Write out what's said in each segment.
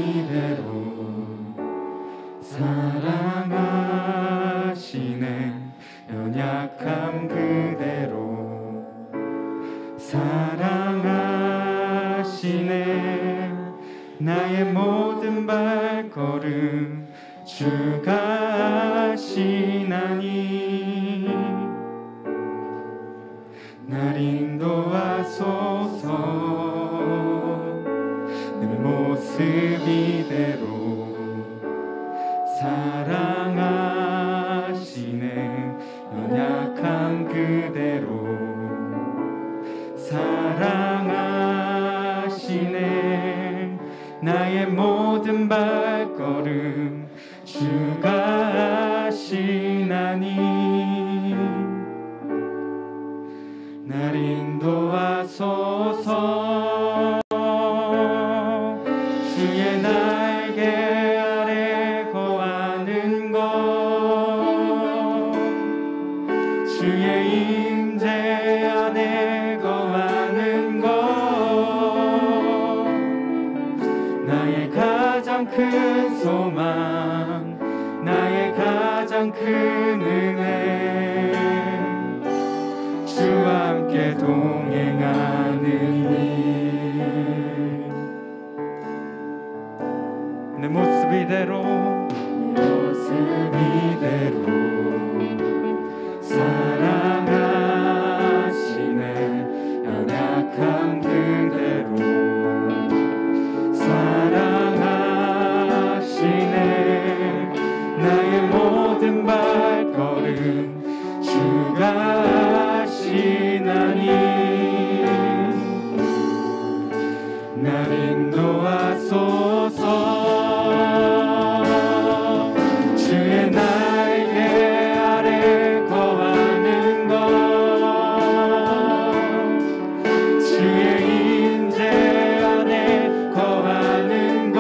이대로 사랑하시네. 연약함 그대로 사랑하시네. 나의 모든 발걸음 주가 하시나니 날 인도하소서. 내 모습 이대로 사랑하시네. 연약한 그대로 사랑하시네. 나의 모든 발걸음 주가 하시나니 날 인도하소서. 주의 날개 아래 거하는 것, 주의 임재 안에 거하는 것, 나의 가장 큰 소망, 나의 가장 큰 은혜, 주와 함께 동행하는 일. 내 모습 이대로 내 모습 이대로 사랑하시네. 연약한 그대로 사랑하시네. 나의 모든 발걸음 주가 하시나니 날 인도하소서. 주의 날개 아래 거하는 것, 주의 임재 안에 거하는 것,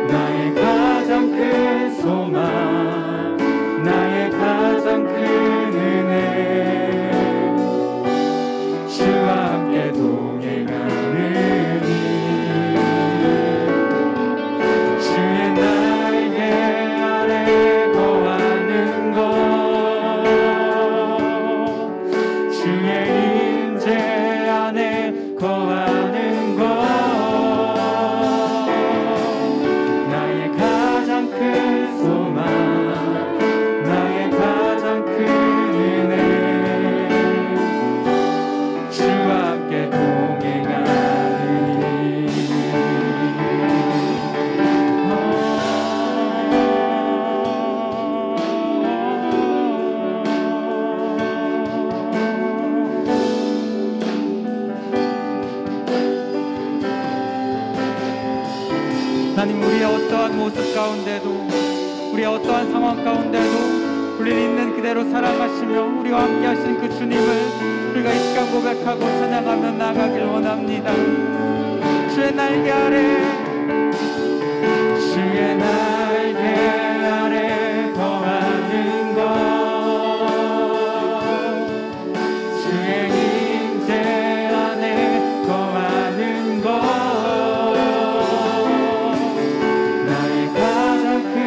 나의 가장 큰 소망, 나의 가장 큰 은혜, 주와 함께 동행하는 일. 주의 날개 아래 거하는 것, 주의 임재 안에 거하는 것, 나의 가장 큰 소망, 나의 가장 큰 은혜, 주와 함께 동행하는 일. 하나님, 우리의 어떠한 모습 가운데도, 우리의 어떠한 상황 가운데도 우리를 있는 그대로 사랑하시며 우리와 함께 하신 그 주님을 우리가 이 시간 고백하고 찬양하며 나아가길 원합니다. 주의 날개 아래, 주의 날개 아래 거하는 것, 주의 임재 안에 거하는 것, 나의 가장 큰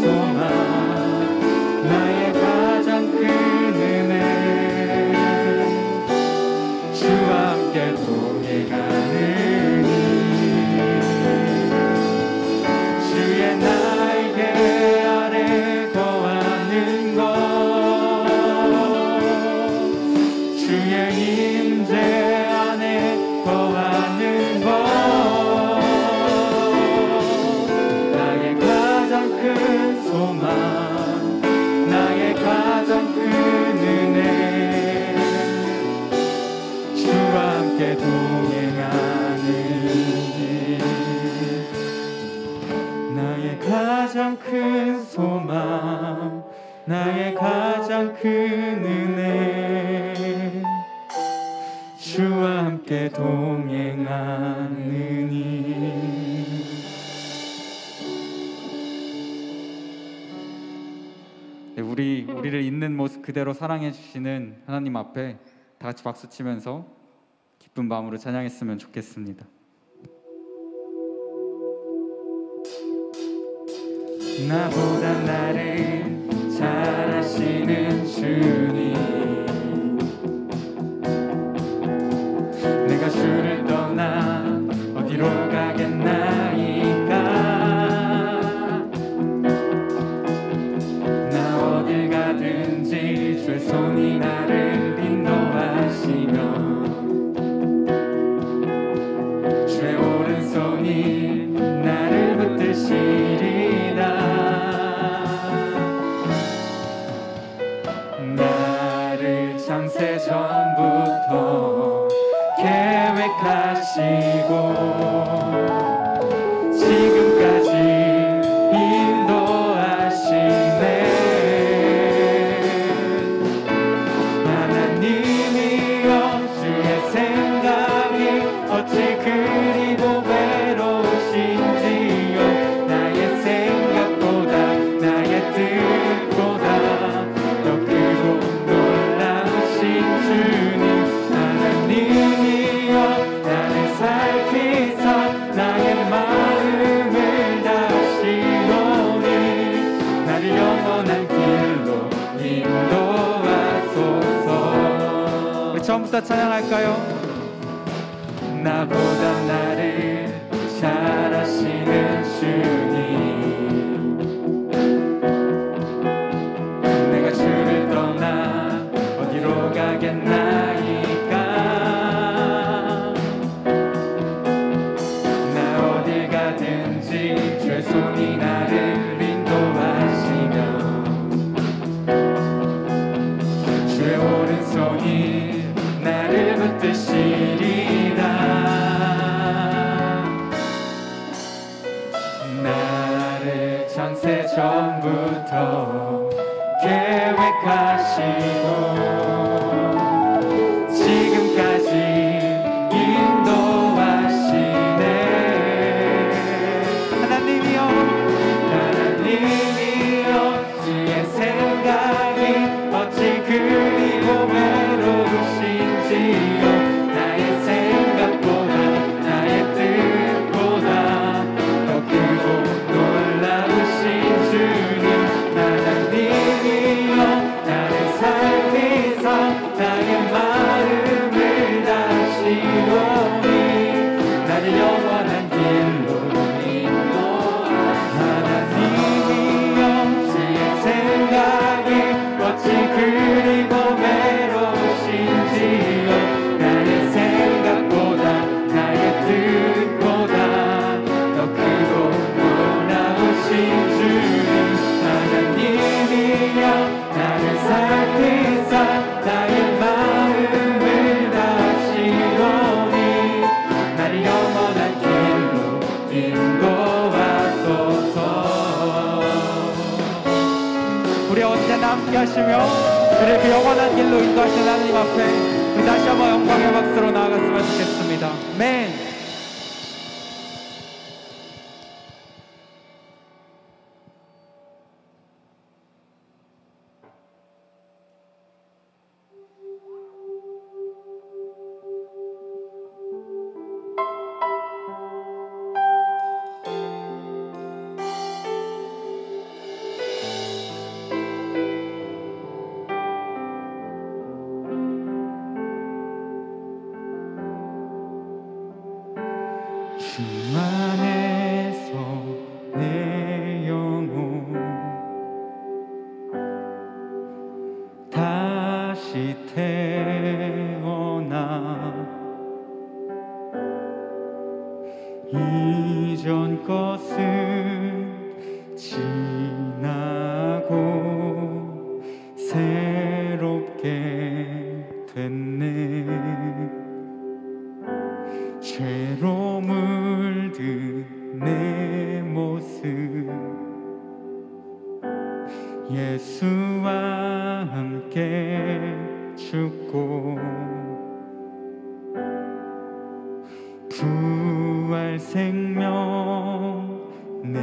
소망, 나의 가장 큰 은혜, 주와 함께 동행하는 일. 주의 날개 아래 거하는 것, 주의 임재 안에 거하는 것, 나의 가장 큰 소망, 나의 가장 큰 은혜, 주와 함께 동행하는 길. 나의 가장 큰 소망, 나의 가장 큰 은혜, 주와 함께 동행하는 일. 네, 우리를 있는 모습 그대로 사랑해 주시는 하나님 앞에 다 같이 박수 치면서 기쁜 마음으로 찬양했으면 좋겠습니다. 나보다 나를 잘 아시는 주님, 내가 주를 떠나 어디로 가겠나이까. 나 어딜 가든지 주의 손이 나를 인도하시며 주의 오른손이 나를 붙드시리라. 나를 창세 전부터 계획하시고 지금까지 인도하시네. 하나님이여 주의 생각이 어찌 그리 보배로우신지요. 나의 생각보다 나의 뜻보다 더 크고 놀라우신 주님, 하나님이여 나를 살피사 나의 마음을 다시노니 나를 영원한 길로 인도하소서. 우리 처음부터 찬양할까요? 나보다 나를 잘 아시는 주님, 내가 주를 떠나 어디로 가겠나이까. 나 어딜 가든지 주의 손이 나를 인도하시며 주의 오른손이 나를 붙드시리라. 나를 창세 전부터 계획하시고 지금까지 인도하시네. 하나님이여 주의 생각이 어찌 그리 보배로우신지요. 나의 생각보다 나의 뜻보다 더 크고 놀라우신 주님, 하나님이여 나를 살피사 나의 마음을 다시오니 나를 영원한 길로 인도하소서. 하나님이여 주의 생각이 어찌 그리 보배로우신지요. 나의 생각보다 나의 뜻보다 더 크고 놀라우신 주님, 하나님이여 나를 살피사 나의 마음을 다시오니 나를 영원한 길로 인도하소서. 우리 언제나 함께 하시며 그를 그 영원한 길로 인도하시는 하나님 앞에 우리 다시 한번 영광의 박수로 나아갔으면 좋겠습니다. 아멘. 주 안에서 내 영혼 다시 태어나 이전 것은 지나고 새롭게 됐네. 죄로 물든 내 모습 예수와 함께 죽고 부활 생명 내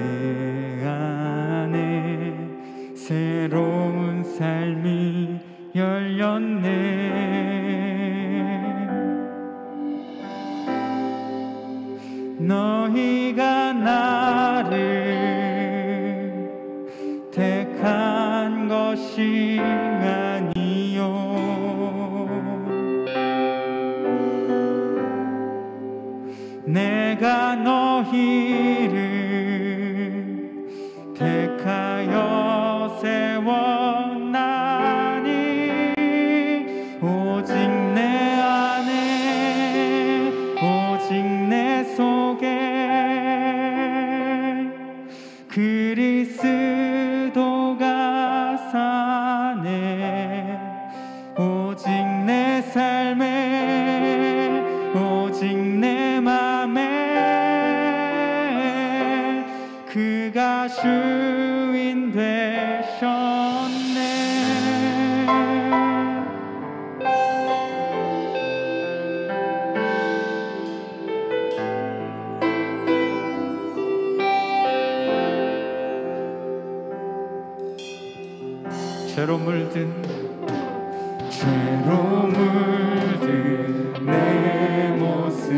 안에 새로운 삶이 열렸네. 너희가 나를 내가 너희를 택하여 세웠나니 오직 내 안에 오직 내 속에 그리스도가 사네 오직 내 삶에 오직 내 맘에 그가 주인 되셨네. 죄로 물든 내 모습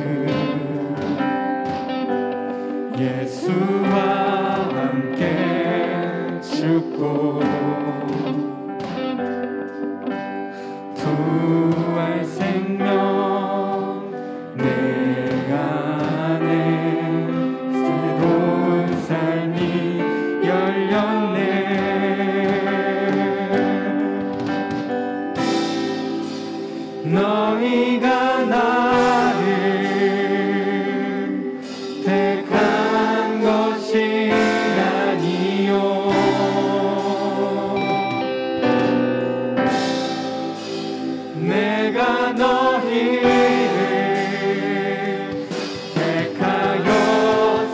예수와 함께 죽고 부활 생명 내 안에 새로운 삶이 열렸네. 너희가 나를 택한 것이 아니요 내가 너희를 택하여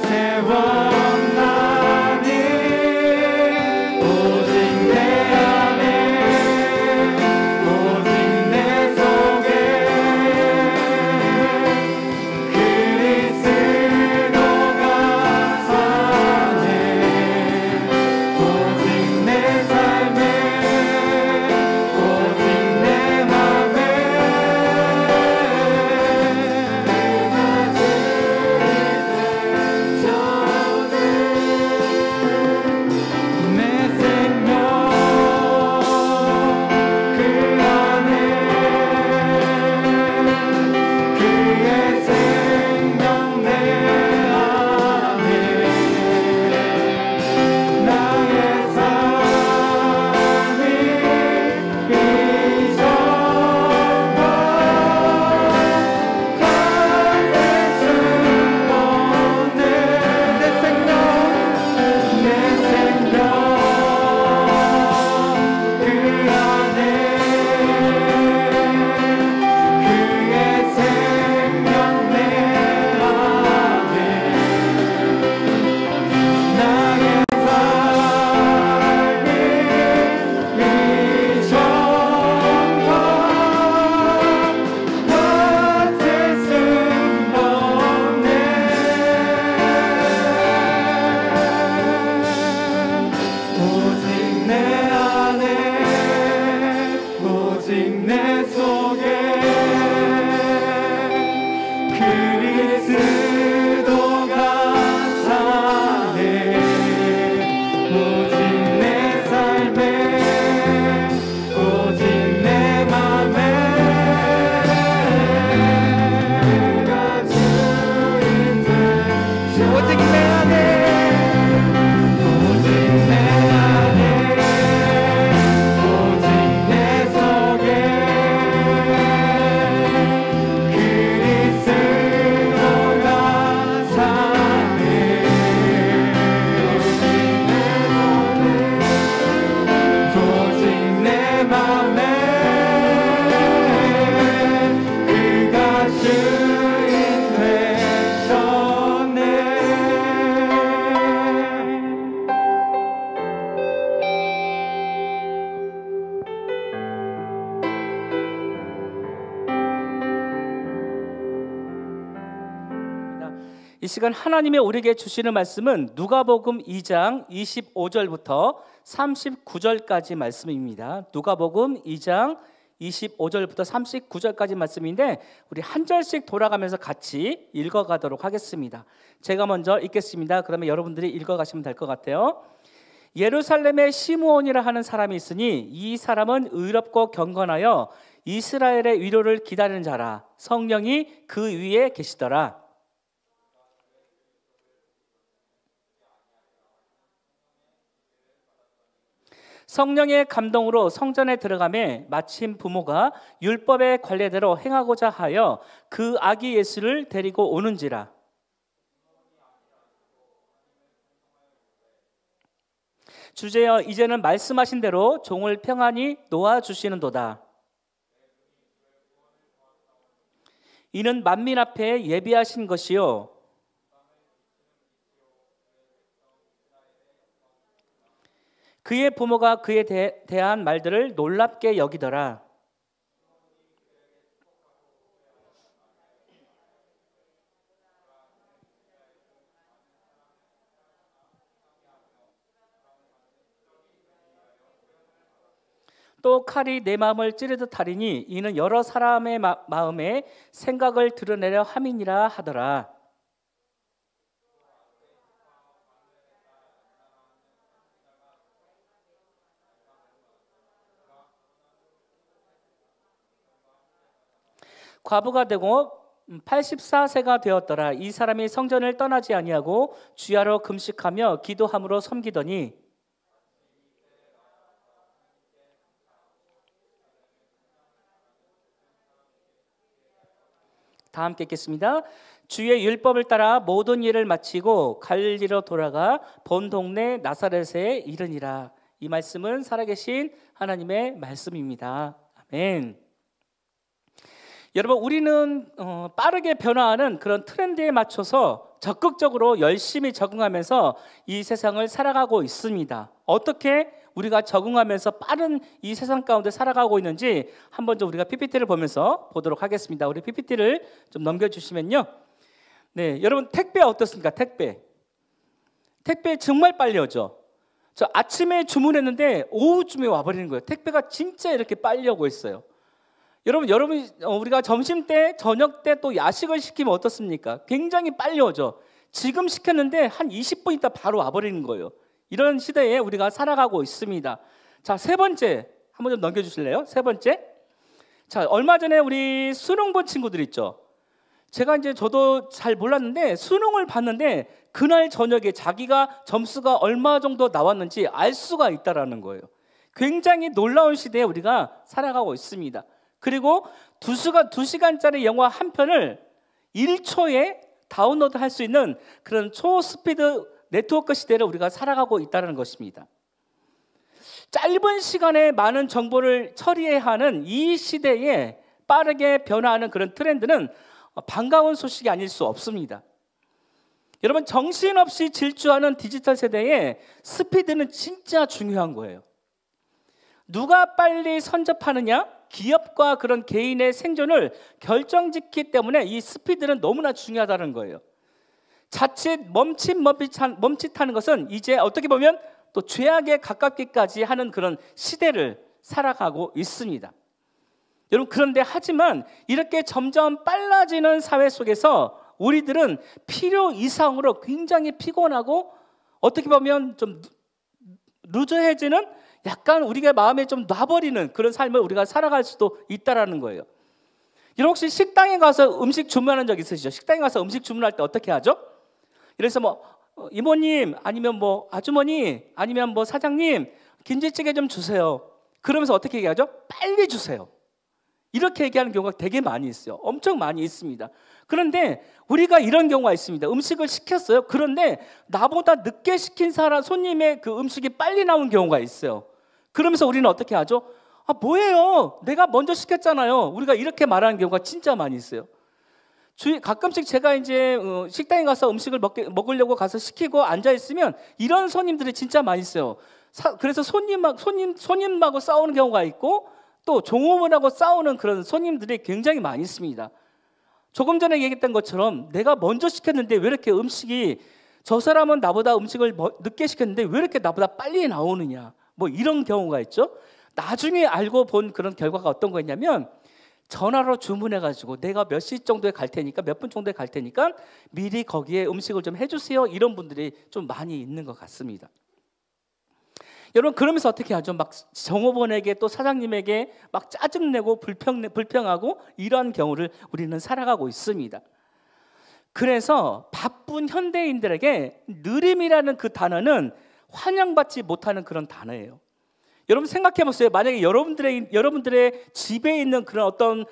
세웠나니 오직 내 안에 오직 내 속에 그리스도가 사네 오직 내 삶에 오직 내 맘에 내 생명 그 안에 그의 생명 내 안에 나의 삶이 이전과 같을 수 없네. 내 생명 그 안에 그의 생명 내 안에 나의 삶이 이전과 같을 수 없네. 오직 내 안에 오직 내 속에 그리스도가 사네 오직 내 삶에 오직 내 맘에 그가 주인 되셨네. 오직 내 안에 오직 내 안에 오직 내 속에 그리스도가 사네 오직 내 맘에 그가 주인 되셨네. 이 시간 하나님의 우리에게 주시는 말씀은 누가복음 2장 25절부터 39절까지 말씀입니다. 누가복음 2장 25절부터 39절까지 말씀인데 우리 한 절씩 돌아가면서 같이 읽어가도록 하겠습니다. 제가 먼저 읽겠습니다. 그러면 여러분들이 읽어가시면 될 것 같아요. 예루살렘에 시므온이라 하는 사람이 있으니 이 사람은 의롭고 경건하여 이스라엘의 위로를 기다리는 자라. 성령이 그 위에 계시더라. 성령의 감동으로 성전에 들어가매 마침 부모가 율법의 관례대로 행하고자 하여 그 아기 예수를 데리고 오는지라. 주제여 이제는 말씀하신 대로 종을 평안히 놓아주시는도다. 이는 만민 앞에 예비하신 것이요 그의 부모가 그에 대한 말들을 놀랍게 여기더라. 또 칼이 내 마음을 찌르듯 하리니 이는 여러 사람의 마음에 생각을 드러내려 함이니라 하더라. 과부가 되고 84세가 되었더라. 이 사람이 성전을 떠나지 아니하고 주야로 금식하며 기도함으로 섬기더니 다 함께 읽겠습니다. 주의 율법을 따라 모든 일을 마치고 갈릴리로 돌아가 본 동네 나사렛에 이르니라. 이 말씀은 살아계신 하나님의 말씀입니다. 아멘. 여러분, 우리는 빠르게 변화하는 그런 트렌드에 맞춰서 적극적으로 열심히 적응하면서 이 세상을 살아가고 있습니다. 어떻게 우리가 적응하면서 빠른 이 세상 가운데 살아가고 있는지 한번 좀 우리가 PPT를 보면서 보도록 하겠습니다. 우리 PPT를 좀 넘겨주시면요. 네, 여러분 택배 어떻습니까? 택배 정말 빨리 오죠. 저 아침에 주문했는데 오후쯤에 와버리는 거예요. 택배가 진짜 이렇게 빨리 오고 있어요. 여러분 우리가 점심 때, 저녁 때 또 야식을 시키면 어떻습니까? 굉장히 빨리 오죠. 지금 시켰는데 한 20분 있다 바로 와버리는 거예요. 이런 시대에 우리가 살아가고 있습니다. 자, 세 번째 한번 좀 넘겨주실래요? 세 번째. 자, 얼마 전에 우리 수능 본 친구들 있죠. 제가 저도 잘 몰랐는데 수능을 봤는데 그날 저녁에 자기가 점수가 얼마 정도 나왔는지 알 수가 있다라는 거예요. 굉장히 놀라운 시대에 우리가 살아가고 있습니다. 그리고 2시간짜리 영화 한 편을 1초에 다운로드 할 수 있는 그런 초스피드 네트워크 시대를 우리가 살아가고 있다는 것입니다. 짧은 시간에 많은 정보를 처리해야 하는 이 시대에 빠르게 변화하는 그런 트렌드는 반가운 소식이 아닐 수 없습니다. 여러분, 정신없이 질주하는 디지털 세대에 스피드는 진짜 중요한 거예요. 누가 빨리 선접하느냐? 기업과 그런 개인의 생존을 결정짓기 때문에 이 스피드는 너무나 중요하다는 거예요. 자칫 멈칫하는 것은 이제 어떻게 보면 또 죄악에 가깝기까지 하는 그런 시대를 살아가고 있습니다. 여러분, 그런데 하지만 이렇게 점점 빨라지는 사회 속에서 우리들은 필요 이상으로 굉장히 피곤하고 어떻게 보면 좀 루즈해지는 약간 우리가 마음에 좀 놔버리는 그런 삶을 우리가 살아갈 수도 있다라는 거예요. 여러분, 혹시 식당에 가서 음식 주문하는 적 있으시죠? 식당에 가서 음식 주문할 때 어떻게 하죠? 그래서 이모님 아니면 아주머니 아니면 사장님 김치찌개 좀 주세요. 그러면서 어떻게 얘기하죠? 빨리 주세요. 이렇게 얘기하는 경우가 되게 많이 있어요. 엄청 많이 있습니다. 그런데 우리가 이런 경우가 있습니다. 음식을 시켰어요. 그런데 나보다 늦게 시킨 손님의 그 음식이 빨리 나온 경우가 있어요. 그러면서 우리는 어떻게 하죠? 뭐예요? 내가 먼저 시켰잖아요. 우리가 이렇게 말하는 경우가 진짜 많이 있어요. 가끔씩 제가 식당에 가서 음식을 먹으려고 가서 시키고 앉아 있으면 이런 손님들이 진짜 많이 있어요. 그래서 손님하고 싸우는 경우가 있고 또 종업원하고 싸우는 그런 손님들이 굉장히 많이 있습니다. 조금 전에 얘기했던 것처럼 내가 먼저 시켰는데 왜 이렇게 음식이 저 사람은 나보다 음식을 늦게 시켰는데 왜 이렇게 나보다 빨리 나오느냐, 이런 경우가 있죠. 나중에 알고 본 그런 결과가 어떤 거였냐면 전화로 주문해가지고 내가 몇 시 정도에 갈 테니까 몇 분 정도에 갈 테니까 미리 거기에 음식을 좀 해주세요. 이런 분들이 좀 많이 있는 것 같습니다. 여러분, 그러면서 어떻게 하죠? 막 종업원에게 또 사장님에게 막 짜증내고 불평하고 이러한 경우를 우리는 살아가고 있습니다. 그래서 바쁜 현대인들에게 느림이라는 그 단어는 환영받지 못하는 그런 단어예요. 여러분 생각해 보세요. 만약에 여러분들의 집에 있는 그런 어떤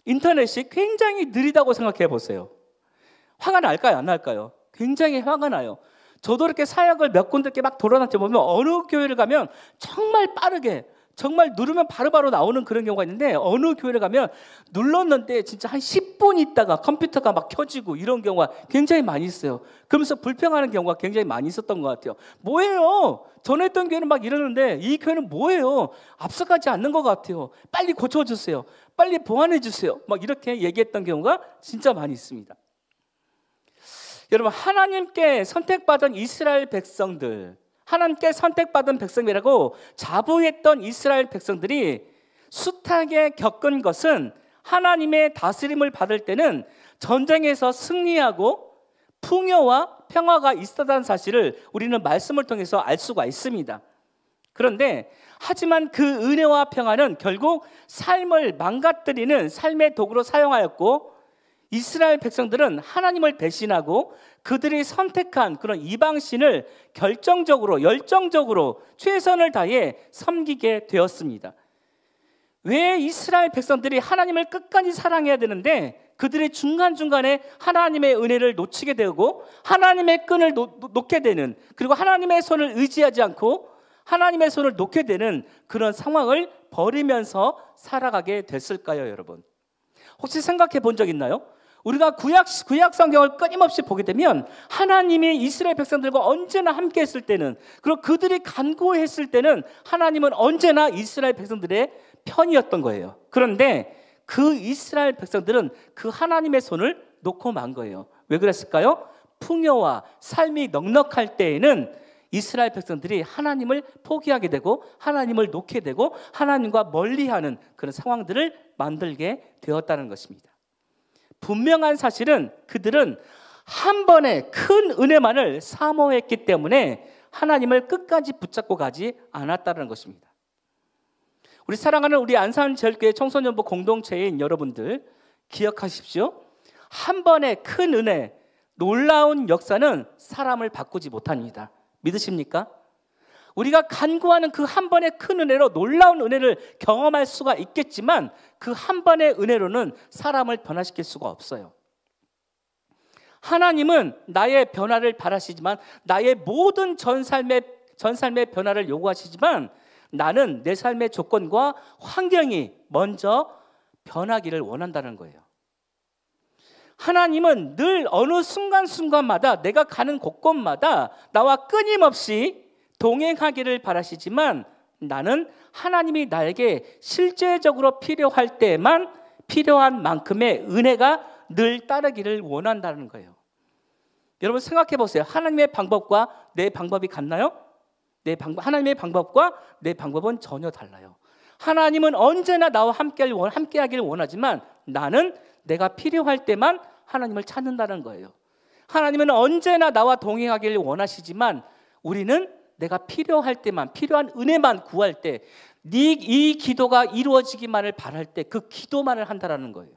인터넷이 굉장히 느리다고 생각해 보세요. 화가 날까요? 안 날까요? 굉장히 화가 나요. 저도 이렇게 사역을 몇 군데 이렇게 막 돌아다니다 보면 어느 교회를 가면 정말 빠르게, 정말 누르면 바로바로 나오는 그런 경우가 있는데, 어느 교회를 가면 눌렀는데 진짜 한 10분 있다가 컴퓨터가 막 켜지고 이런 경우가 굉장히 많이 있어요. 그러면서 불평하는 경우가 굉장히 많이 있었던 것 같아요. 뭐예요? 전에 했던 교회는 막 이러는데 이 교회는 뭐예요? 앞서가지 않는 것 같아요. 빨리 고쳐주세요. 빨리 보완해 주세요. 막 이렇게 얘기했던 경우가 진짜 많이 있습니다. 여러분, 하나님께 선택받은 이스라엘 백성들, 하나님께 선택받은 백성이라고 자부했던 이스라엘 백성들이 숱하게 겪은 것은 하나님의 다스림을 받을 때는 전쟁에서 승리하고 풍요와 평화가 있었다는 사실을 우리는 말씀을 통해서 알 수가 있습니다. 그런데 하지만 그 은혜와 평화는 결국 삶을 망가뜨리는 삶의 도구로 사용하였고, 이스라엘 백성들은 하나님을 배신하고 그들이 선택한 그런 이방신을 결정적으로, 열정적으로 최선을 다해 섬기게 되었습니다. 왜 이스라엘 백성들이 하나님을 끝까지 사랑해야 되는데 그들이 중간중간에 하나님의 은혜를 놓치게 되고 하나님의 끈을 놓게 되는, 그리고 하나님의 손을 의지하지 않고 하나님의 손을 놓게 되는 그런 상황을 벌이면서 살아가게 됐을까요, 여러분? 혹시 생각해 본 적 있나요? 우리가 구약 성경을 끊임없이 보게 되면 하나님이 이스라엘 백성들과 언제나 함께 했을 때는, 그리고 그들이 간구했을 때는 하나님은 언제나 이스라엘 백성들의 편이었던 거예요. 그런데 그 이스라엘 백성들은 그 하나님의 손을 놓고 만 거예요. 왜 그랬을까요? 풍요와 삶이 넉넉할 때에는 이스라엘 백성들이 하나님을 포기하게 되고 하나님을 놓게 되고 하나님과 멀리하는 그런 상황들을 만들게 되었다는 것입니다. 분명한 사실은 그들은 한 번의 큰 은혜만을 사모했기 때문에 하나님을 끝까지 붙잡고 가지 않았다는 것입니다. 우리 사랑하는 우리 안산제일교회 청소년부 공동체인 여러분들 기억하십시오. 한 번의 큰 은혜, 놀라운 역사는 사람을 바꾸지 못합니다. 믿으십니까? 우리가 간구하는 그 한 번의 큰 은혜로 놀라운 은혜를 경험할 수가 있겠지만 그 한 번의 은혜로는 사람을 변화시킬 수가 없어요. 하나님은 나의 변화를 바라시지만, 나의 모든 전 삶의 변화를 요구하시지만, 나는 내 삶의 조건과 환경이 먼저 변하기를 원한다는 거예요. 하나님은 늘 어느 순간순간마다 내가 가는 곳곳마다 나와 끊임없이 동행하기를 바라시지만, 나는 하나님이 나에게 실제적으로 필요할 때만 필요한 만큼의 은혜가 늘 따르기를 원한다는 거예요. 여러분 생각해 보세요. 하나님의 방법과 내 방법이 같나요? 하나님의 방법과 내 방법은 전혀 달라요. 하나님은 언제나 나와 함께하기를 원하지만 나는 내가 필요할 때만 하나님을 찾는다는 거예요. 하나님은 언제나 나와 동행하기를 원하시지만 우리는 내가 필요할 때만, 필요한 은혜만 구할 때, 이 기도가 이루어지기만을 바랄 때 그 기도만을 한다는 거예요.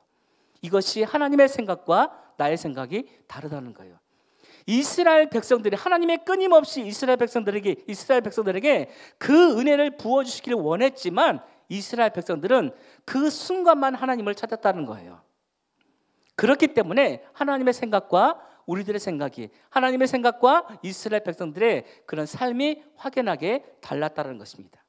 이것이 하나님의 생각과 나의 생각이 다르다는 거예요. 이스라엘 백성들이 하나님의 끊임없이 이스라엘 백성들에게 그 은혜를 부어주시기를 원했지만 이스라엘 백성들은 그 순간만 하나님을 찾았다는 거예요. 그렇기 때문에 하나님의 생각과 우리들의 생각이, 하나님의 생각과 이스라엘 백성들의 그런 삶이 확연하게 달랐다는 것입니다.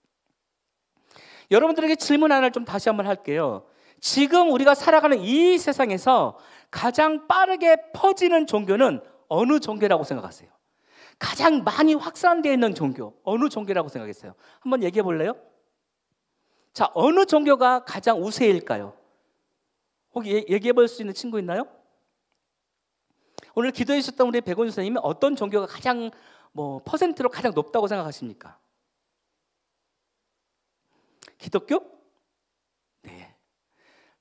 여러분들에게 질문 하나를 좀 다시 한번 할게요. 지금 우리가 살아가는 이 세상에서 가장 빠르게 퍼지는 종교는 어느 종교라고 생각하세요? 가장 많이 확산되어 있는 종교, 어느 종교라고 생각했어요? 한번 얘기해 볼래요? 자, 어느 종교가 가장 우세일까요? 혹시 얘기해 볼 수 있는 친구 있나요? 오늘 기도해 주셨던 우리 백원 선생님은 어떤 종교가 가장 퍼센트로 가장 높다고 생각하십니까? 기독교? 네.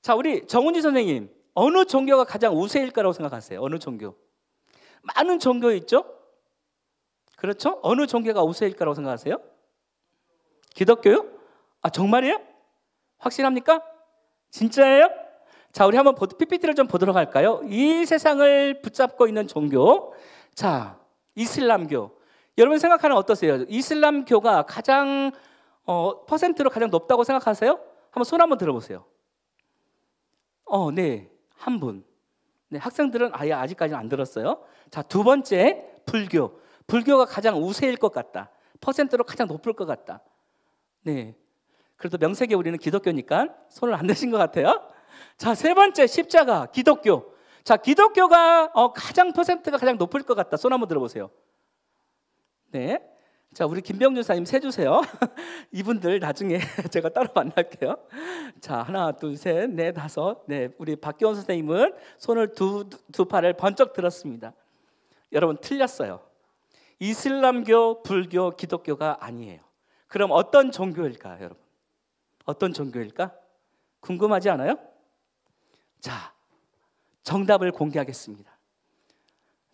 자, 우리 정훈지 선생님, 어느 종교가 가장 우세일 거라고 생각하세요? 어느 종교? 많은 종교 있죠? 그렇죠? 어느 종교가 우세일 거라고 생각하세요? 기독교요? 아, 정말이에요? 확실합니까? 진짜예요? 자, 우리 한번 PPT를 좀 보도록 할까요? 이 세상을 붙잡고 있는 종교. 자, 이슬람교, 여러분 생각하는 어떠세요? 이슬람교가 가장 퍼센트로 가장 높다고 생각하세요? 한번 손 한번 들어보세요. 네, 한 분. 네, 학생들은 아예 아직까지는 안 들었어요. 자, 두 번째, 불교. 불교가 가장 우세일 것 같다. 퍼센트로 가장 높을 것 같다. 네, 그래도 명색에 우리는 기독교니까 손을 안 드신 것 같아요. 자, 세 번째, 십자가, 기독교. 자, 기독교가 가장 퍼센트가 가장 높을 것 같다. 손 한번 들어보세요. 네, 자, 우리 김병준 사님 세주세요. 이분들 나중에 제가 따로 만날게요. 자, 하나, 둘, 셋, 넷, 다섯. 네, 우리 박기원 선생님은 손을 두 팔을 번쩍 들었습니다. 여러분 틀렸어요. 이슬람교, 불교, 기독교가 아니에요. 그럼 어떤 종교일까요, 여러분? 어떤 종교일까? 궁금하지 않아요? 자, 정답을 공개하겠습니다.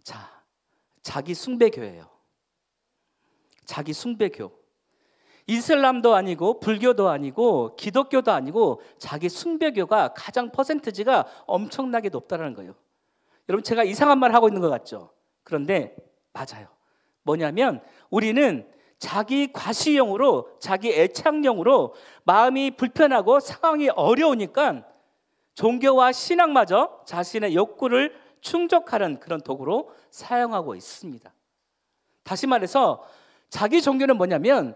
자, 자기 숭배교예요. 자기 숭배교. 이슬람도 아니고 불교도 아니고 기독교도 아니고 자기 숭배교가 가장 퍼센티지가 엄청나게 높다는 거예요. 여러분, 제가 이상한 말 하고 있는 것 같죠? 그런데 맞아요. 뭐냐면 우리는 자기 과시용으로, 자기 애착용으로 마음이 불편하고 상황이 어려우니까 종교와 신앙마저 자신의 욕구를 충족하는 그런 도구로 사용하고 있습니다. 다시 말해서 자기 종교는 뭐냐면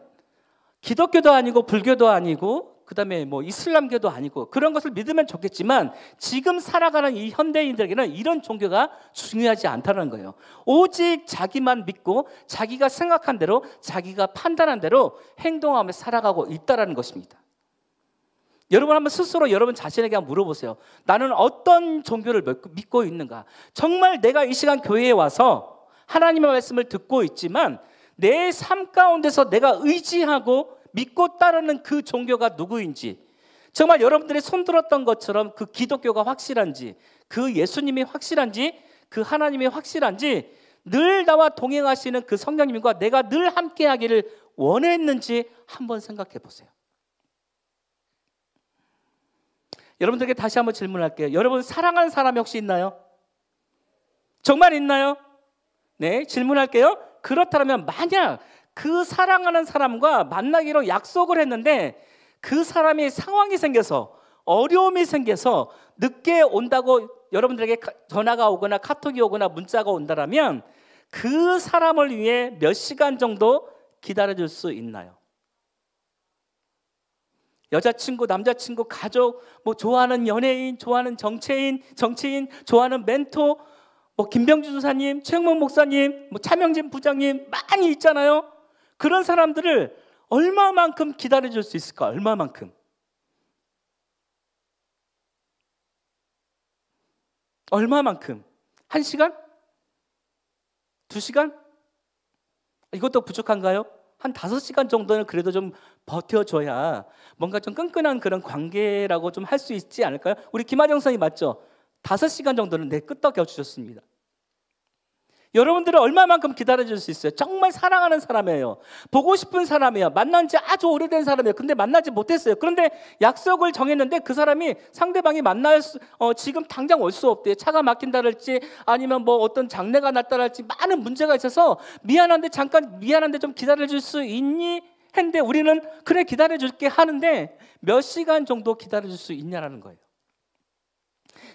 기독교도 아니고 불교도 아니고 그다음에 뭐 이슬람교도 아니고 그런 것을 믿으면 좋겠지만 지금 살아가는 이 현대인들에게는 이런 종교가 중요하지 않다는 거예요. 오직 자기만 믿고 자기가 생각한 대로, 자기가 판단한 대로 행동하며 살아가고 있다는 것입니다. 여러분 한번 스스로 여러분 자신에게 한번 물어보세요. 나는 어떤 종교를 믿고 있는가? 정말 내가 이 시간 교회에 와서 하나님의 말씀을 듣고 있지만 내 삶 가운데서 내가 의지하고 믿고 따르는 그 종교가 누구인지, 정말 여러분들이 손들었던 것처럼 그 기독교가 확실한지, 그 예수님이 확실한지, 그 하나님이 확실한지, 늘 나와 동행하시는 그 성령님과 내가 늘 함께하기를 원했는지 한번 생각해 보세요. 여러분들에게 다시 한번 질문할게요. 여러분 사랑하는 사람이 혹시 있나요? 정말 있나요? 네, 질문할게요. 그렇다면 만약 그 사랑하는 사람과 만나기로 약속을 했는데 그 사람이 상황이 생겨서, 어려움이 생겨서 늦게 온다고 여러분들에게 전화가 오거나 카톡이 오거나 문자가 온다면 그 사람을 위해 몇 시간 정도 기다려줄 수 있나요? 여자친구, 남자친구, 가족, 뭐 좋아하는 연예인, 좋아하는 정치인, 좋아하는 멘토, 뭐 김병준 주사님, 최영목 목사님, 뭐 차명진 부장님 많이 있잖아요. 그런 사람들을 얼마만큼 기다려줄 수 있을까? 얼마만큼? 얼마만큼? 1시간? 2시간? 이것도 부족한가요? 한 5시간 정도는 그래도 좀 버텨줘야 뭔가 좀 끈끈한 그런 관계라고 좀 할 수 있지 않을까요? 우리 김하정 선생님 맞죠? 5시간 정도는 끄떡여 주셨습니다. 여러분들은 얼마만큼 기다려줄 수 있어요? 정말 사랑하는 사람이에요. 보고 싶은 사람이에요. 만난 지 아주 오래된 사람이에요. 근데 만나지 못했어요. 그런데 약속을 정했는데 그 사람이, 상대방이 지금 당장 올 수 없대요. 차가 막힌다랄지 아니면 뭐 어떤 장례가 났다랄지 많은 문제가 있어서 미안한데 좀 기다려줄 수 있니? 했는데 우리는 그래 기다려줄게 하는데 몇 시간 정도 기다려줄 수 있냐라는 거예요.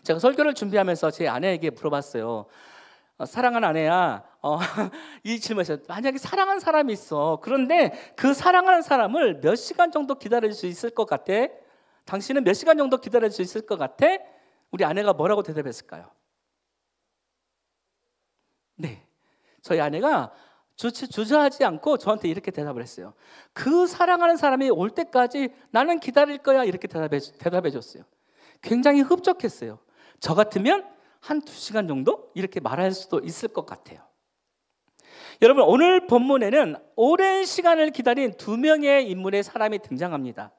제가 설교를 준비하면서 제 아내에게 물어봤어요. 사랑하는 아내야, 이 질문에서 만약에 사랑하는 사람이 있어. 그런데 그 사랑하는 사람을 몇 시간 정도 기다릴 수 있을 것 같아? 당신은 몇 시간 정도 기다릴 수 있을 것 같아? 우리 아내가 뭐라고 대답했을까요? 네, 저희 아내가 주저하지 않고 저한테 이렇게 대답을 했어요. 그 사랑하는 사람이 올 때까지 나는 기다릴 거야. 이렇게 대답해 줬어요. 굉장히 흡족했어요. 저 같으면 한 2시간 정도 이렇게 말할 수도 있을 것 같아요. 여러분, 오늘 본문에는 오랜 시간을 기다린 2명의 인물의 사람이 등장합니다.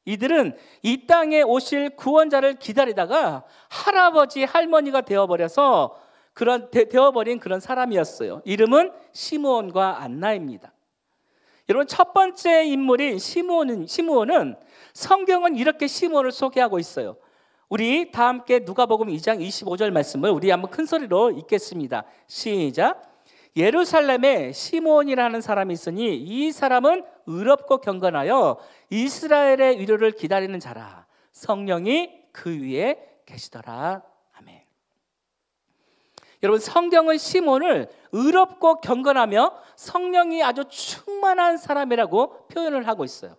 이들은 이 땅에 오실 구원자를 기다리다가 할아버지, 할머니가 되어버린 그런 사람이었어요. 이름은 시므온과 안나입니다. 여러분, 첫 번째 인물인 시므온은 성경은 이렇게 시므온을 소개하고 있어요. 우리 다 함께 누가복음 2장 25절 말씀을 우리 한번 큰 소리로 읽겠습니다. 시작. 예루살렘에 시므온이라는 사람이 있으니 이 사람은 의롭고 경건하여 이스라엘의 위로를 기다리는 자라. 성령이 그 위에 계시더라. 아멘. 여러분, 성경은 시몬을 의롭고 경건하며 성령이 아주 충만한 사람이라고 표현을 하고 있어요.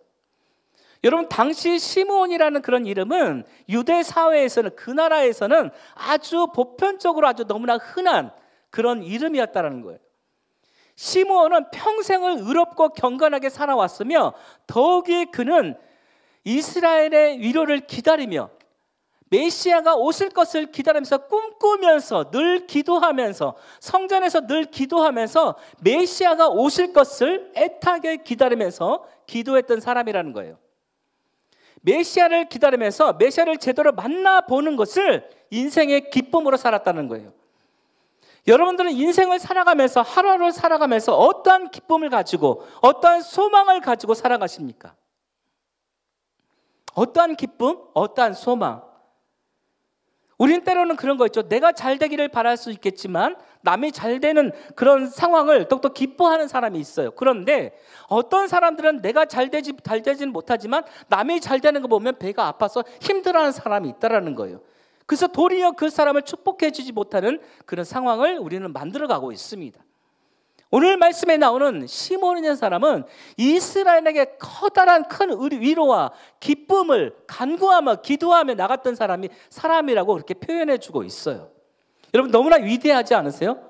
여러분, 당시 시므온이라는 그런 이름은 유대 사회에서는, 그 나라에서는 아주 보편적으로 아주 너무나 흔한 그런 이름이었다는 거예요. 시므온은 평생을 의롭고 경건하게 살아왔으며 더욱이 그는 이스라엘의 위로를 기다리며 메시아가 오실 것을 기다리면서 꿈꾸면서 늘 기도하면서, 성전에서 늘 기도하면서 메시아가 오실 것을 애타게 기다리면서 기도했던 사람이라는 거예요. 메시아를 기다리면서 메시아를 제대로 만나보는 것을 인생의 기쁨으로 살았다는 거예요. 여러분들은 인생을 살아가면서, 하루하루 살아가면서 어떠한 기쁨을 가지고, 어떠한 소망을 가지고 살아가십니까? 어떠한 기쁨? 어떠한 소망? 우린 때로는 그런 거 있죠. 내가 잘 되기를 바랄 수 있겠지만 남이 잘 되는 그런 상황을 더욱더 기뻐하는 사람이 있어요. 그런데 어떤 사람들은 내가 잘 되지는 못하지만 남이 잘 되는 거 보면 배가 아파서 힘들어하는 사람이 있다라는 거예요. 그래서 도리어 그 사람을 축복해 주지 못하는 그런 상황을 우리는 만들어가고 있습니다. 오늘 말씀에 나오는 시몬이라는 사람은 이스라엘에게 커다란 큰 위로와 기쁨을 간구하며 기도하며 나갔던 사람이라고 그렇게 표현해 주고 있어요. 여러분, 너무나 위대하지 않으세요?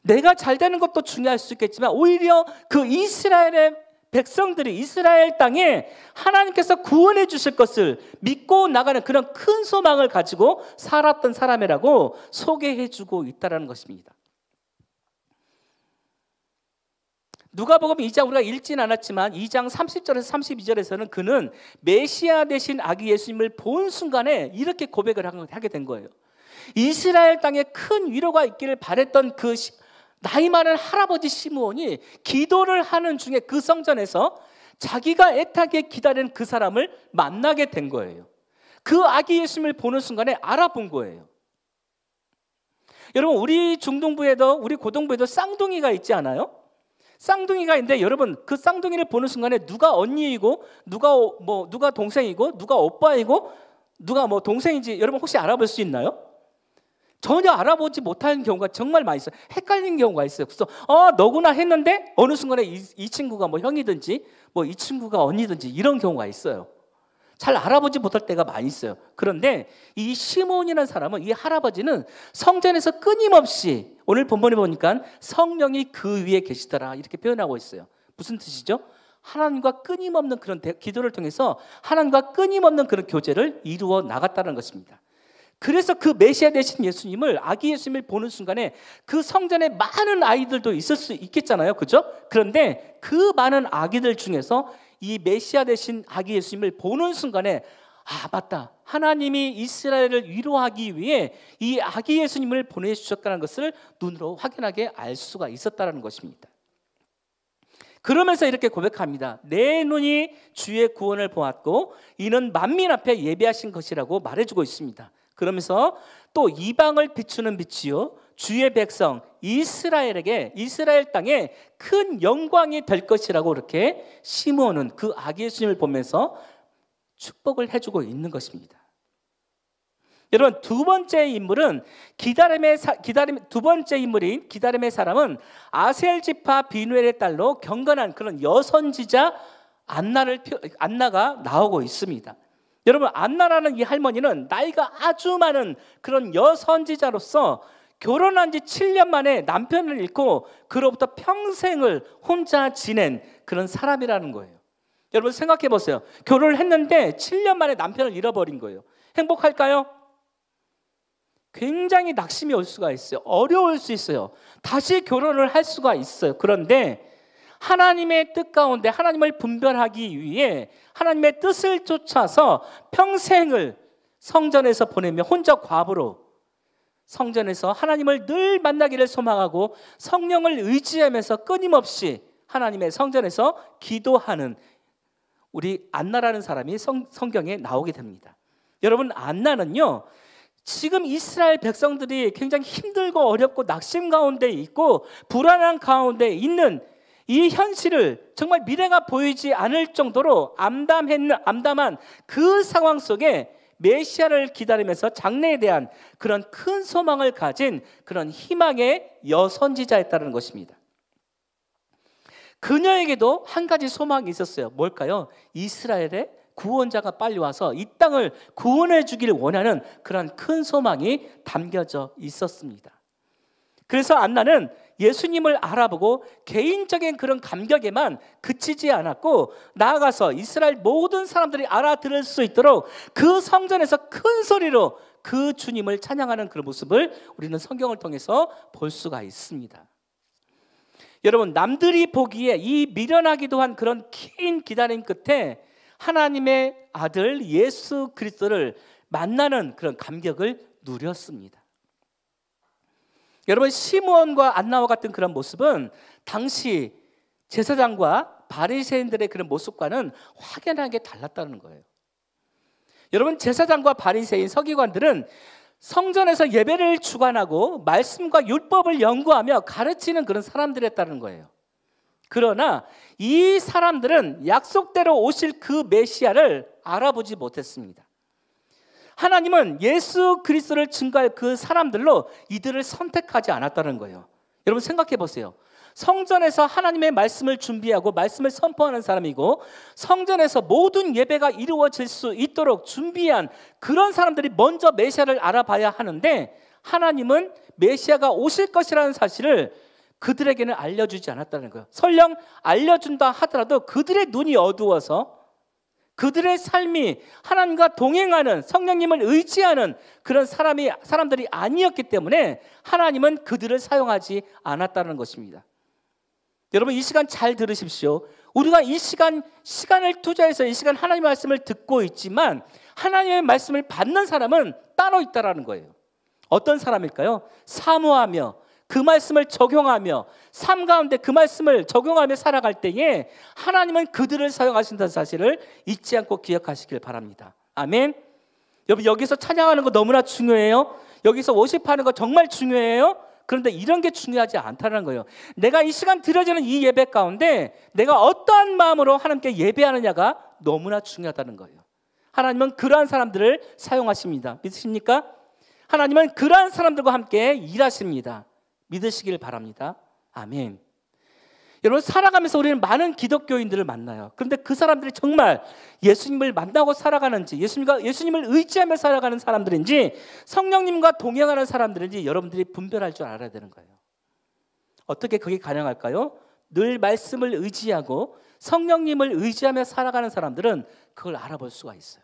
내가 잘 되는 것도 중요할 수 있겠지만 오히려 그 이스라엘의 백성들이 이스라엘 땅에 하나님께서 구원해 주실 것을 믿고 나가는 그런 큰 소망을 가지고 살았던 사람이라고 소개해 주고 있다는 것입니다. 누가복음 2장 우리가 읽진 않았지만 2장 30절에서 32절에서는 그는 메시아 되신 아기 예수님을 본 순간에 이렇게 고백을 하게 된 거예요. 이스라엘 땅에 큰 위로가 있기를 바랬던 그 나이 많은 할아버지 시므온이 기도를 하는 중에 그 성전에서 자기가 애타게 기다리는 그 사람을 만나게 된 거예요. 그 아기 예수님을 보는 순간에 알아본 거예요. 여러분, 우리 중동부에도, 우리 고동부에도 쌍둥이가 있지 않아요? 쌍둥이가 있는데 여러분, 그 쌍둥이를 보는 순간에 누가 언니이고 누가 동생이고 누가 오빠이고 누가 동생인지 여러분 혹시 알아볼 수 있나요? 전혀 알아보지 못하는 경우가 정말 많이 있어요. 헷갈리는 경우가 있어요. 그래서 너구나 했는데 어느 순간에 이 친구가 형이든지 이 친구가 언니든지 이런 경우가 있어요. 잘 알아보지 못할 때가 많이 있어요. 그런데 이 시몬이라는 사람은, 이 할아버지는 성전에서 끊임없이, 오늘 본문에 보니까 성령이 그 위에 계시더라 이렇게 표현하고 있어요. 무슨 뜻이죠? 하나님과 끊임없는 그런 기도를 통해서 하나님과 끊임없는 그런 교제를 이루어 나갔다는 것입니다. 그래서 그 메시아 되신 예수님을, 아기 예수님을 보는 순간에 그 성전에 많은 아이들도 있을 수 있겠잖아요, 그렇죠? 그런데 그 많은 아기들 중에서 이 메시아 되신 아기 예수님을 보는 순간에 맞다, 하나님이 이스라엘을 위로하기 위해 이 아기 예수님을 보내주셨다는 것을 눈으로 확연하게 알 수가 있었다는 것입니다. 그러면서 이렇게 고백합니다. 내 눈이 주의 구원을 보았고 이는 만민 앞에 예비하신 것이라고 말해주고 있습니다. 그러면서 또 이방을 비추는 빛이요 주의 백성 이스라엘에게, 이스라엘 땅에 큰 영광이 될 것이라고 이렇게 시므온은 그 아기 예수님을 보면서 축복을 해주고 있는 것입니다. 여러분, 두 번째 인물인 기다림의 사람은 아셀 지파 비누엘의 딸로 경건한 그런 여선지자 안나가 나오고 있습니다. 여러분, 안나라는 이 할머니는 나이가 아주 많은 그런 여선지자로서 결혼한 지 7년 만에 남편을 잃고 그로부터 평생을 혼자 지낸 그런 사람이라는 거예요. 여러분 생각해 보세요. 결혼을 했는데 7년 만에 남편을 잃어버린 거예요. 행복할까요? 굉장히 낙심이 올 수가 있어요. 어려울 수 있어요. 다시 결혼을 할 수가 있어요. 그런데 하나님의 뜻 가운데 하나님을 분별하기 위해 하나님의 뜻을 쫓아서 평생을 성전에서 보내며 혼자 과부로 성전에서 하나님을 늘 만나기를 소망하고 성령을 의지하면서 끊임없이 하나님의 성전에서 기도하는 우리 안나라는 사람이 성경에 나오게 됩니다. 여러분, 안나는요 지금 이스라엘 백성들이 굉장히 힘들고 어렵고 낙심 가운데 있고 불안한 가운데 있는 이 현실을 정말 미래가 보이지 않을 정도로 암담한 그 상황 속에 메시아를 기다리면서 장래에 대한 그런 큰 소망을 가진 그런 희망의 여선지자였다는 것입니다. 그녀에게도 한 가지 소망이 있었어요. 뭘까요? 이스라엘의 구원자가 빨리 와서 이 땅을 구원해 주기를 원하는 그런 큰 소망이 담겨져 있었습니다. 그래서 안나는 예수님을 알아보고 개인적인 그런 감격에만 그치지 않았고 나아가서 이스라엘 모든 사람들이 알아들을 수 있도록 그 성전에서 큰 소리로 그 주님을 찬양하는 그런 모습을 우리는 성경을 통해서 볼 수가 있습니다. 여러분, 남들이 보기에 이 미련하기도 한 그런 긴 기다림 끝에 하나님의 아들 예수 그리스도를 만나는 그런 감격을 누렸습니다. 여러분, 시므온과 안나와 같은 그런 모습은 당시 제사장과 바리새인들의 그런 모습과는 확연하게 달랐다는 거예요. 여러분, 제사장과 바리새인, 서기관들은 성전에서 예배를 주관하고 말씀과 율법을 연구하며 가르치는 그런 사람들이었다는 거예요. 그러나 이 사람들은 약속대로 오실 그 메시아를 알아보지 못했습니다. 하나님은 예수 그리스도를 증거할 그 사람들로 이들을 선택하지 않았다는 거예요. 여러분, 생각해 보세요. 성전에서 하나님의 말씀을 준비하고 말씀을 선포하는 사람이고 성전에서 모든 예배가 이루어질 수 있도록 준비한 그런 사람들이 먼저 메시아를 알아봐야 하는데, 하나님은 메시아가 오실 것이라는 사실을 그들에게는 알려주지 않았다는 거예요. 설령 알려준다 하더라도 그들의 눈이 어두워서 그들의 삶이 하나님과 동행하는, 성령님을 의지하는 그런 사람들이 아니었기 때문에 하나님은 그들을 사용하지 않았다는 것입니다. 여러분, 이 시간 잘 들으십시오. 우리가 이 시간을 투자해서 이 시간 하나님의 말씀을 듣고 있지만 하나님의 말씀을 받는 사람은 따로 있다라는 거예요. 어떤 사람일까요? 사모하며 그 말씀을 적용하며 삶 가운데 그 말씀을 적용하며 살아갈 때에 하나님은 그들을 사용하신다는 사실을 잊지 않고 기억하시길 바랍니다. 아멘. 여러분, 여기서 찬양하는 거 너무나 중요해요. 여기서 워십하는 거 정말 중요해요. 그런데 이런 게 중요하지 않다는 거예요. 내가 이 시간 드려지는 이 예배 가운데 내가 어떠한 마음으로 하나님께 예배하느냐가 너무나 중요하다는 거예요. 하나님은 그러한 사람들을 사용하십니다. 믿으십니까? 하나님은 그러한 사람들과 함께 일하십니다. 믿으시길 바랍니다. 아멘. 여러분, 살아가면서 우리는 많은 기독교인들을 만나요. 그런데 그 사람들이 정말 예수님을 만나고 살아가는지, 예수님을 의지하며 살아가는 사람들인지, 성령님과 동행하는 사람들인지 여러분들이 분별할 줄 알아야 되는 거예요. 어떻게 그게 가능할까요? 늘 말씀을 의지하고 성령님을 의지하며 살아가는 사람들은 그걸 알아볼 수가 있어요.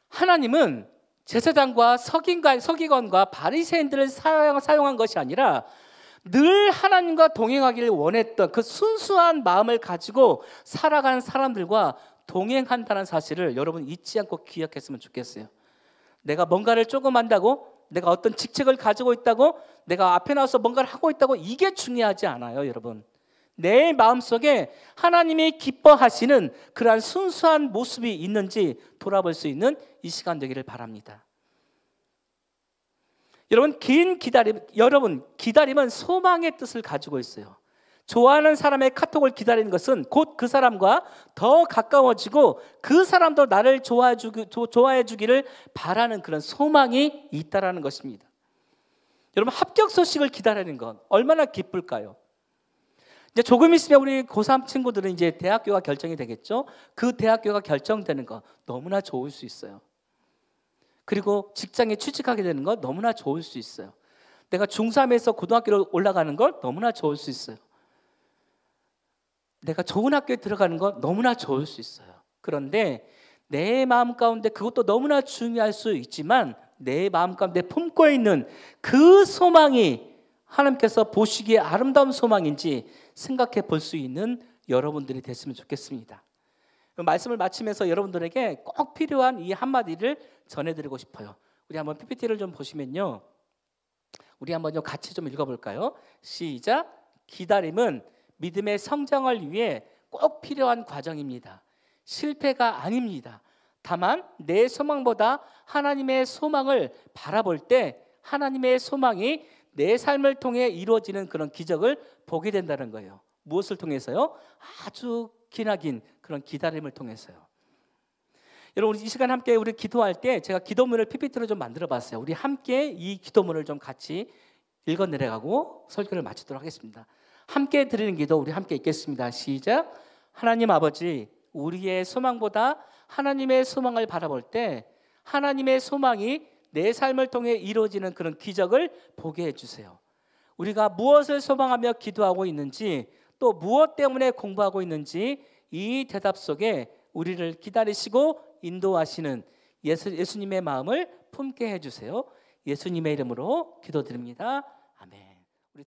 하나님은 제사장과 서기관과 바리새인들을 사용한 것이 아니라 늘 하나님과 동행하기를 원했던 그 순수한 마음을 가지고 살아가는 사람들과 동행한다는 사실을 여러분 잊지 않고 기억했으면 좋겠어요. 내가 뭔가를 조금 한다고, 내가 어떤 직책을 가지고 있다고, 내가 앞에 나와서 뭔가를 하고 있다고, 이게 중요하지 않아요. 여러분, 내 마음속에 하나님이 기뻐하시는 그러한 순수한 모습이 있는지 돌아볼 수 있는 이 시간 되기를 바랍니다. 여러분, 기다림은 소망의 뜻을 가지고 있어요. 좋아하는 사람의 카톡을 기다리는 것은 곧 그 사람과 더 가까워지고 그 사람도 나를 좋아해 주기를 바라는 그런 소망이 있다라는 것입니다. 여러분, 합격 소식을 기다리는 건 얼마나 기쁠까요? 이제 조금 있으면 우리 고3 친구들은 이제 대학교가 결정이 되겠죠. 그 대학교가 결정되는 거 너무나 좋을 수 있어요. 그리고 직장에 취직하게 되는 거 너무나 좋을 수 있어요. 내가 중3에서 고등학교로 올라가는 걸 너무나 좋을 수 있어요. 내가 좋은 학교에 들어가는 거 너무나 좋을 수 있어요. 그런데 내 마음 가운데 그것도 너무나 중요할 수 있지만 내 마음 가운데 품고 있는 그 소망이 하나님께서 보시기에 아름다운 소망인지 생각해 볼 수 있는 여러분들이 됐으면 좋겠습니다. 말씀을 마치면서 여러분들에게 꼭 필요한 이 한마디를 전해드리고 싶어요. 우리 한번 PPT를 좀 보시면요, 우리 한번 같이 좀 읽어볼까요? 시작. 기다림은 믿음의 성장을 위해 꼭 필요한 과정입니다. 실패가 아닙니다. 다만 내 소망보다 하나님의 소망을 바라볼 때 하나님의 소망이 내 삶을 통해 이루어지는 그런 기적을 보게 된다는 거예요. 무엇을 통해서요? 아주 기나긴 그런 기다림을 통해서요. 여러분, 이 시간 함께 우리 기도할 때 제가 기도문을 PPT로 좀 만들어 봤어요. 우리 함께 이 기도문을 좀 같이 읽어 내려가고 설교를 마치도록 하겠습니다. 함께 드리는 기도 우리 함께 읽겠습니다. 시작. 하나님 아버지, 우리의 소망보다 하나님의 소망을 바라볼 때 하나님의 소망이 내 삶을 통해 이루어지는 그런 기적을 보게 해주세요. 우리가 무엇을 소망하며 기도하고 있는지, 또 무엇 때문에 공부하고 있는지 이 대답 속에 우리를 기다리시고 인도하시는 예수님의 마음을 품게 해주세요. 예수님의 이름으로 기도드립니다. 아멘.